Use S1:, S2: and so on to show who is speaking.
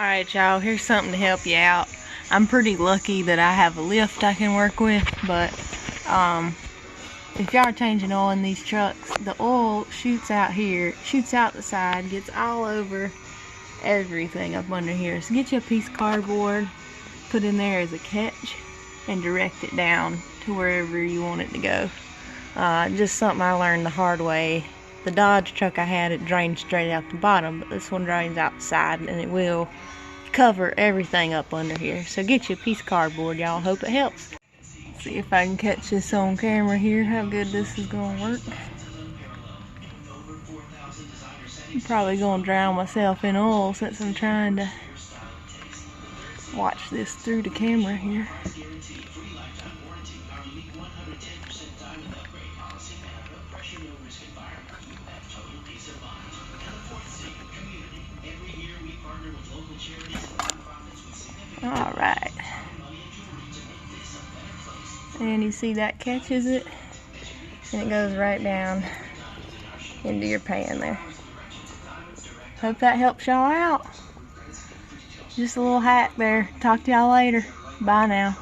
S1: Alright y'all, here's something to help you out. I'm pretty lucky that I have a lift I can work with, but if y'all are changing oil in these trucks, the oil shoots out here, shoots out the side, gets all over everything up under here. So get you a piece of cardboard, put in there as a catch, and direct it down to wherever you want it to go. Just something I learned the hard way. The Dodge truck I had, it drained straight out the bottom, but this one drains out the side, and it will cover everything up under here. So get you a piece of cardboard, y'all. Hope it helps. See if I can catch this on camera here, how good this is gonna work. I'm probably gonna drown myself in oil since I'm trying to watch this through the camera here. Alright. And you see that catches it, and it goes right down into your pan there. Hope that helps y'all out. Just a little hack there. Talk to y'all later. Bye now.